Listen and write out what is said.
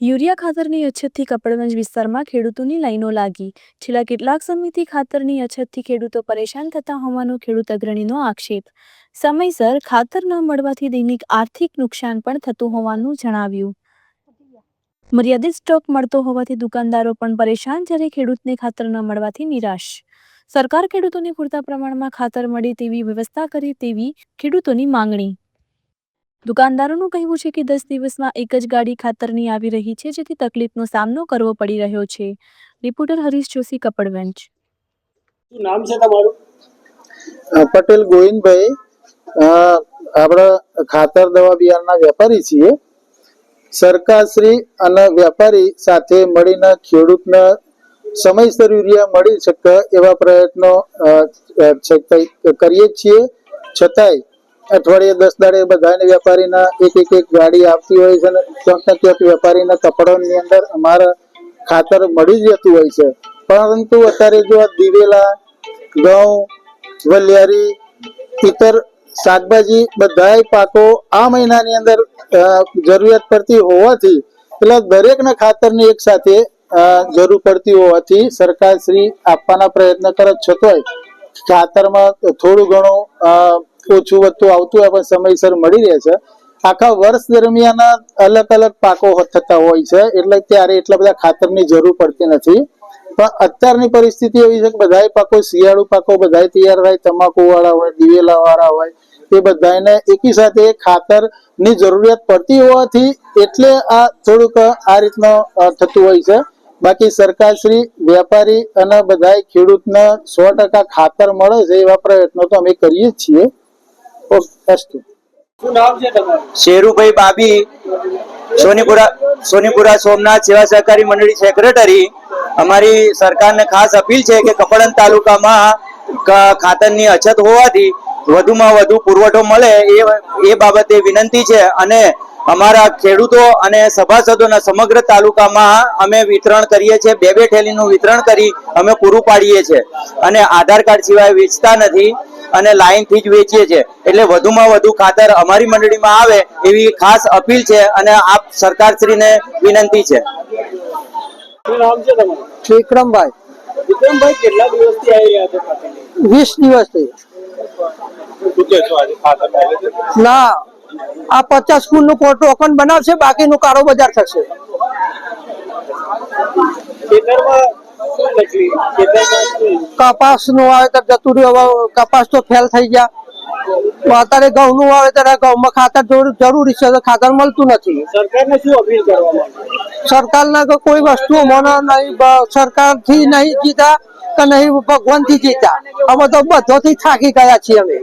Urea ખાતરની અછતથી કપડવંજ વિસ્તારમાં ખેડૂતોની લાઈનો લાગી। છેલ્લા કેટલાક સમયથી ખાતરની અછતથી ખેડૂતો પરેશાન થતા હોવાનો ખેડૂત અગ્રણીનો આક્ષેપ। સમયસર ખાતર ન મળવાથી દૈનિક આર્થિક નુકસાન પણ થતું હોવાનું જણાવ્યું। મર્યાદિત સ્ટોક મળતો હોવાથી દુકાનદારો પણ પરેશાન, જ્યારે ખેડૂતને ખાતર ન મળવાથી નિરાશ। સરકાર ખેડૂતોને પૂરતા પ્રમાણમાં ખાતર મળે તેવી વ્યવસ્થા કરે તેવી ખેડૂતોની માંગણી। દુકાનદારોનું કહેવું છે કે 10 દિવસમાં એક જ ગાડી ખાતરની આવી રહી છે, જેથી તકલીફનો સામનો કરવો પડી રહ્યો છે। રિપોર્ટર હરીશ જોશી, કપડવંજ। શું નામ છે તમારું? પટેલ ગોવિંદભાઈ। આપણે ખાતર દવા બિયારણના વેપારી છીએ। સરકારશ્રી અને વેપારી સાથે મળીને ખેડૂતને સમયસર યુરિયા મળી શકે એવા પ્રયત્નો કરીએ છીએ। છતાંય અઠવાડિયે 10 દાડે બધાને વેપારીના એક ગાડી આવતી હોય છે અને ક્યાંક વેપારીના કપડાની અંદર અમારે ખાતર મળી જતું હોય છે। પરંતુ અત્યારે જો આ દિવેલા, ઘઉં, વલિયારી, ઇતર શાકભાજી બધાય પાકો આ મહિનાની અંદર જરૂરિયાત પડતી હોવાથી એટલે દરેકના ખાતરની એક સાથે જરૂર પડતી હોવાથી સરકારશ્રી આપવાના પ્રયત્ન કરે, છતાંય ખાતરમાં થોડું ઘણું ઓછું વધતું આવતું હોય પણ સમયસર મળી રહે છે। આખા વર્ષ દરમિયાન અલગ અલગ પાકો થતા હોય છે, એટલે ત્યારે એટલા બધા ખાતરની જરૂર પડતી નથી। પણ અત્યારની પરિસ્થિતિ એવી છે કે બધા પાકો, શિયાળુ પાકો બધા તૈયાર થાય, તમાકુ વાળા હોય, દિવેલા વાળા હોય, એ બધાને એકી સાથે ખાતરની જરૂરિયાત પડતી હોવાથી એટલે આ થોડુંક આ રીતનું થતું હોય છે। બાકી સરકારશ્રી, વેપારી અને બધા ખેડૂતને 100% ખાતર મળે છે એવા પ્રયત્નો તો અમે કરીએ જ છીએ। શું નામ છે તમારું? શેરુભાઈ બાબી, સોનીપુરા સોમનાથ સેવા સહકારી મંડળી સેક્રેટરી। અમારી સરકારને ખાસ અપીલ છે કે કપડવંજ તાલુકામાં ખાતરની અછત હોવાથી વધુમાં વધુ પુરવઠો મળે એ બાબતે વિનંતી છે। અને અમારા ખેડૂતો અને સભાસદોના સમગ્ર તાલુકામાં અમે વિતરણ કરીએ છીએ। 2 થેલીનું વિતરણ કરી અમે પૂરું પાડીએ છીએ અને આધાર કાર્ડ સિવાય વેચતા નથી અને લાઈનથી જ વેચીએ છીએ। એટલે વધુમાં વધુ ખાતર અમારી મંડળીમાં આવે એવી ખાસ અપીલ છે અને આપ સરકારશ્રીને વિનંતી છે। શું નામ છે તમારું? વિક્રમભાઈ। વિક્રમભાઈ, કેટલા દિવસથી આવી રહ્યા છો ખાતર? 20 દિવસથી શું કહેશો આજે ખાતર મળે છે? ના, આ 50 ફૂટનું ટોકન બનાવશે, બાકીનું કાળો બજાર થશે। ખેતરમાં શું તકલીફ? ખેતરમાં શું? કપાસનું વાવેતર જતું રહ્યું, હવે કપાસ તો ફેલ થઈ ગયા। અત્યારે ઘઉંનું વાવેતર, ઘઉંમાં ખાતર જરૂરી છે, ખાતર મળતું નથી। સરકારને શું અપીલ કરવા માંગો? સરકારના કોઈ વસ્તુ મને નહીં, સરકારથી નહીં જીતા કે નહીં ભગવાનથી જીતા, અમે તો બધોથી થાકી ગયા છીએ। અમે